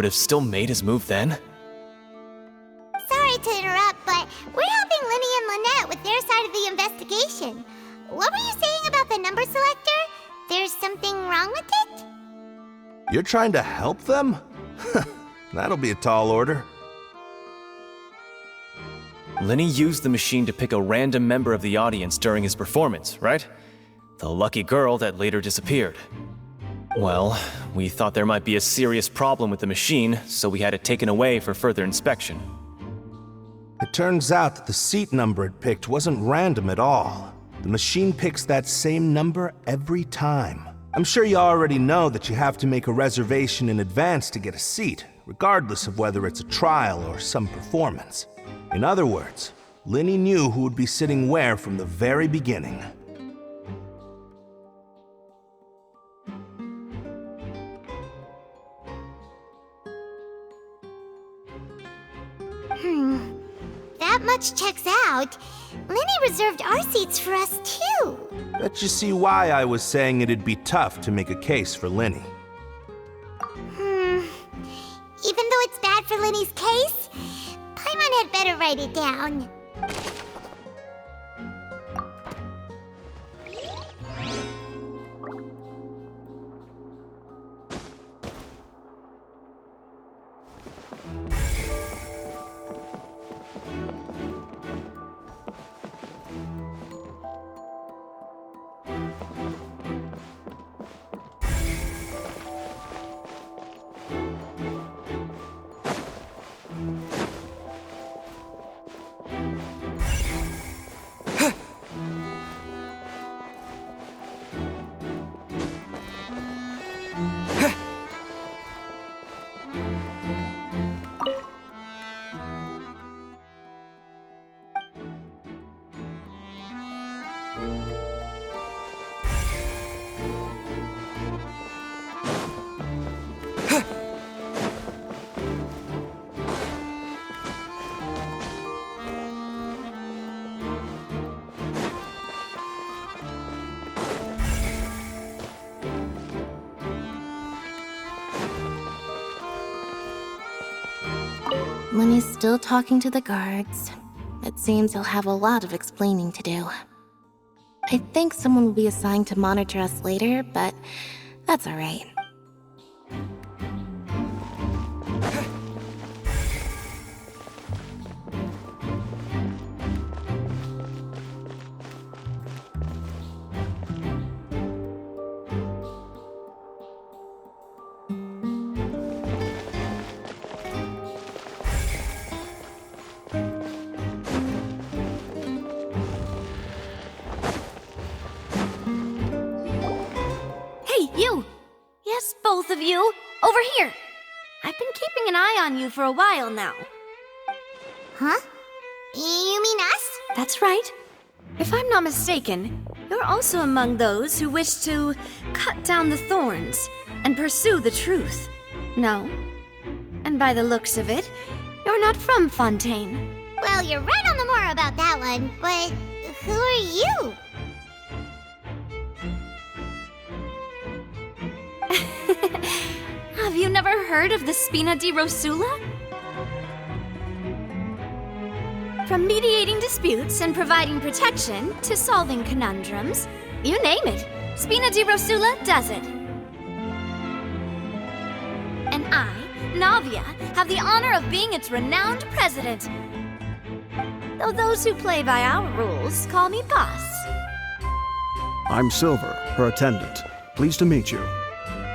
would have still made his move then? Sorry to interrupt, but we're helping Linny and Lynette with their side of the investigation. What were you saying about the number selector? There's something wrong with it? You're trying to help them? That'll be a tall order. Linny used the machine to pick a random member of the audience during his performance, right? The lucky girl that later disappeared. Well, we thought there might be a serious problem with the machine, so we had it taken away for further inspection. It turns out that the seat number it picked wasn't random at all. The machine picks that same number every time. I'm sure you already know that you have to make a reservation in advance to get a seat, regardless of whether it's a trial or some performance. In other words, Linny knew who would be sitting where from the very beginning. That much checks out. Linny reserved our seats for us too. Bet you see why I was saying it'd be tough to make a case for Linny. Even though it's bad for Linny's case, Paimon had better write it down. Linny's still talking to the guards. It seems he'll have a lot of explaining to do. I think someone will be assigned to monitor us later, but that's alright. Yes, both of you! Over here! I've been keeping an eye on you for a while now. Huh? You mean us? That's right. If I'm not mistaken, you're also among those who wish to cut down the thorns and pursue the truth. No? And by the looks of it, you're not from Fontaine. Well, you're right on the moor about that one, but who are you? Have you never heard of the Spina di Rosula? From mediating disputes and providing protection to solving conundrums, you name it, Spina di Rosula does it. And I, Navia, have the honor of being its renowned president. Though those who play by our rules call me boss. I'm Silver, her attendant. Pleased to meet you.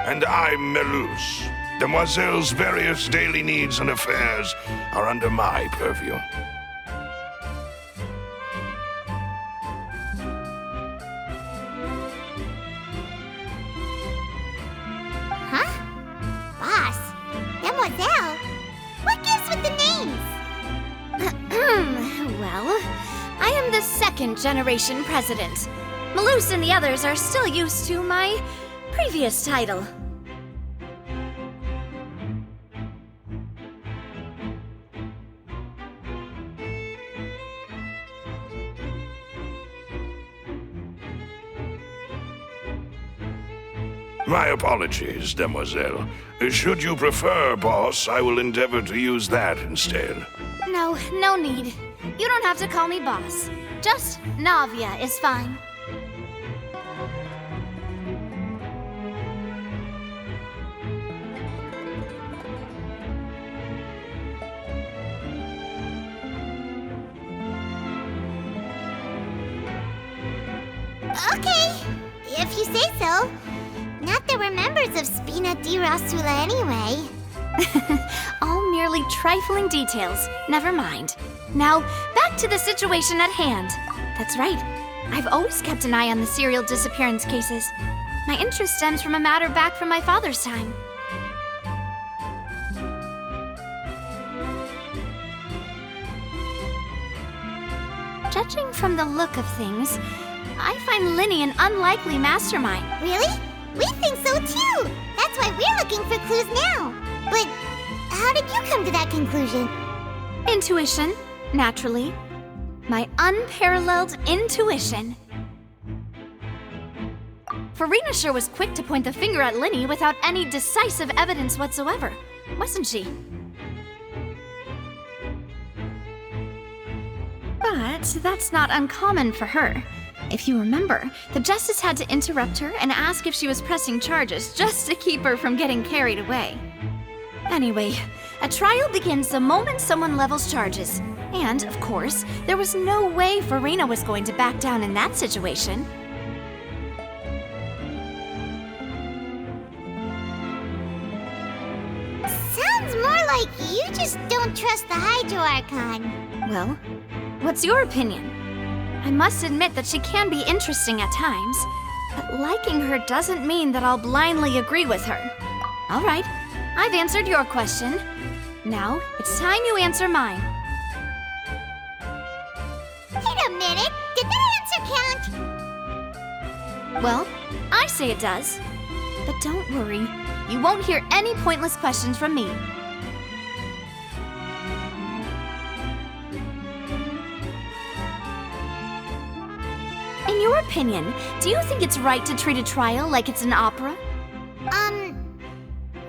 And I'm Melus. Demoiselle's various daily needs and affairs are under my purview. Huh? Boss? Demoiselle? What gives with the names? Well, I am the second generation president. Melus and the others are still used to my previous title. My apologies, demoiselle. Should you prefer, boss, I will endeavor to use that instead. No, no need. You don't have to call me boss. Just Navia is fine. Okay, if you say so. Not that we're members of Spina di Rasula anyway. All merely trifling details. Never mind. Now, back to the situation at hand. That's right. I've always kept an eye on the serial disappearance cases. My interest stems from a matter back from my father's time. Judging from the look of things, I find Linny an unlikely mastermind. Really? We think so too! That's why we're looking for clues now. But how did you come to that conclusion? Intuition, naturally. My unparalleled intuition. Farina sure was quick to point the finger at Linny without any decisive evidence whatsoever, wasn't she? But that's not uncommon for her. If you remember, the Justice had to interrupt her and ask if she was pressing charges just to keep her from getting carried away. Anyway, a trial begins the moment someone levels charges. And, of course, there was no way Farina was going to back down in that situation. Sounds more like you just don't trust the Hydro Archon. Well, what's your opinion? I must admit that she can be interesting at times, but liking her doesn't mean that I'll blindly agree with her. All right, I've answered your question. Now, it's time you answer mine. Wait a minute, did that answer count? Well, I say it does. But don't worry, you won't hear any pointless questions from me. In your opinion, do you think it's right to treat a trial like it's an opera?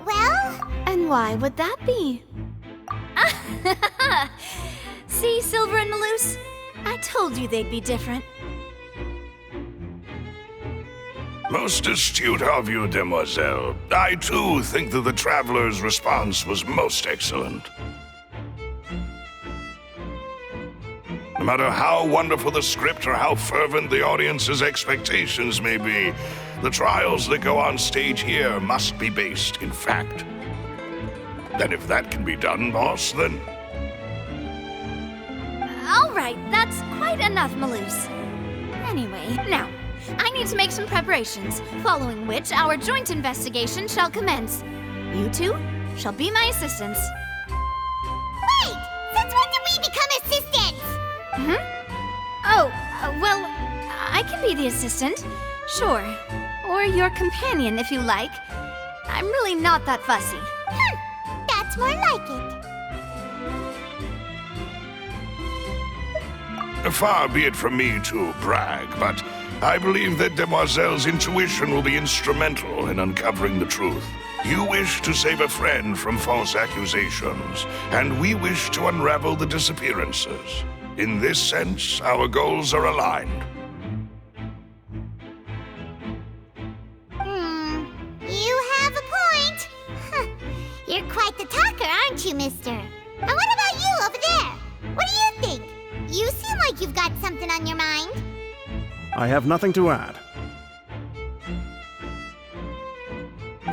Well? And why would that be? See, Silver and Malus? I told you they'd be different. Most astute of you, demoiselle. I too think that the traveler's response was most excellent. No matter how wonderful the script or how fervent the audience's expectations may be, the trials that go on stage here must be based in fact. And if that can be done, boss, then... All right, that's quite enough, Malus. Anyway, now, I need to make some preparations, following which our joint investigation shall commence. You two shall be my assistants. Wait! Since when did we become assistants? Oh, well, I can be the assistant, sure. Or your companion, if you like. I'm really not that fussy. That's more like it. Far be it from me to brag, but I believe that Demoiselle's intuition will be instrumental in uncovering the truth. You wish to save a friend from false accusations, and we wish to unravel the disappearances. In this sense, our goals are aligned. You have a point. You're quite the talker, aren't you, mister? And what about you over there? What do you think? You seem like you've got something on your mind. I have nothing to add.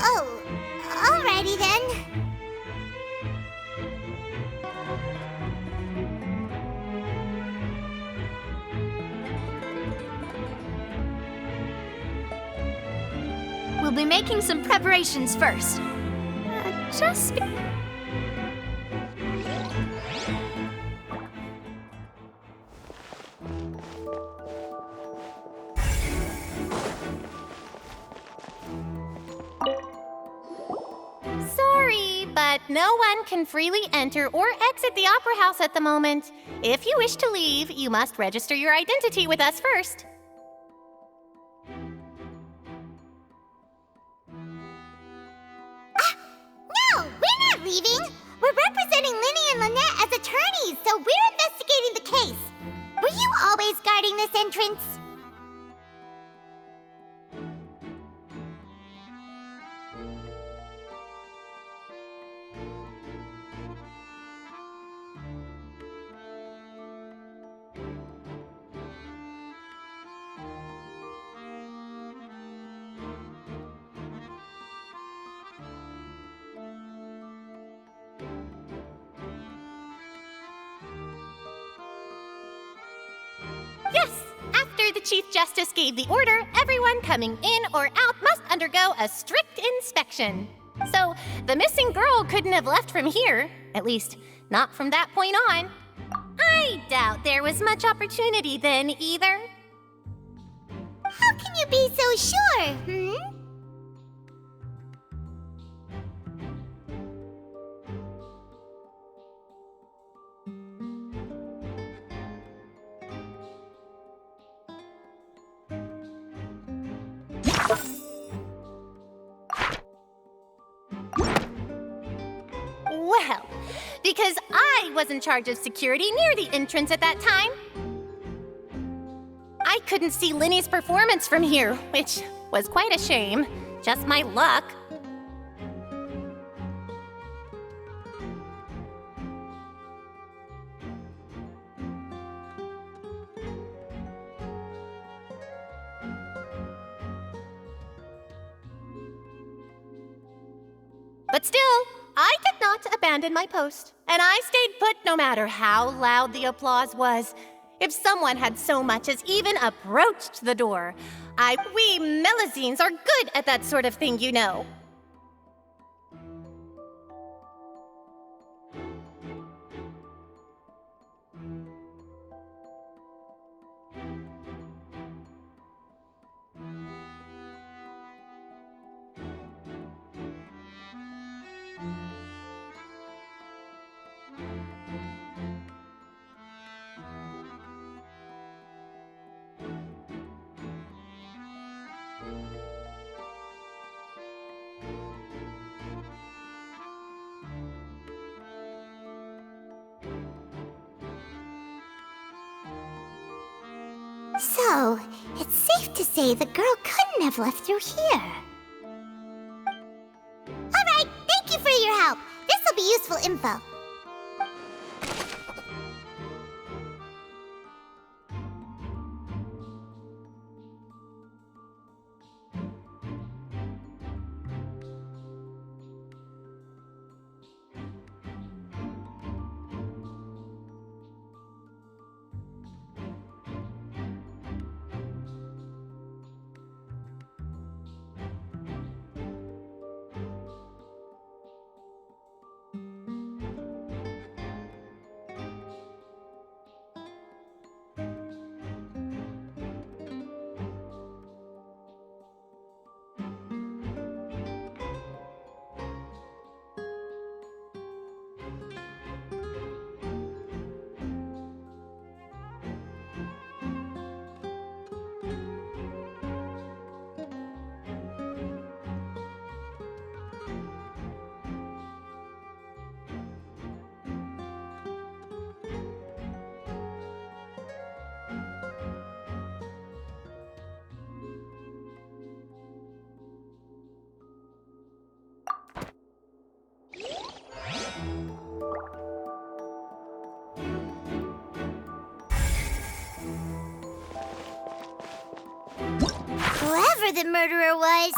Oh, alrighty then. We'll be making some preparations first. Just... Sorry, but no one can freely enter or exit the Opera House at the moment. If you wish to leave, you must register your identity with us first. leaving. We're representing Linny and Lynette as attorneys, so we're investigating the case. Were you always guarding this entrance? Yes! After the Chief Justice gave the order, everyone coming in or out must undergo a strict inspection. So, the missing girl couldn't have left from here. At least, not from that point on. I doubt there was much opportunity then, either. How can you be so sure, Well, because I was in charge of security near the entrance at that time. I couldn't see Linny's performance from here, which was quite a shame. Just my luck. But still, I did not abandon my post, and I stayed put no matter how loud the applause was. If someone had so much as even approached the door, we Melazines are good at that sort of thing, you know. So, it's safe to say the girl couldn't have left through here. Alright, thank you for your help. This'll be useful info. Whoever the murderer was,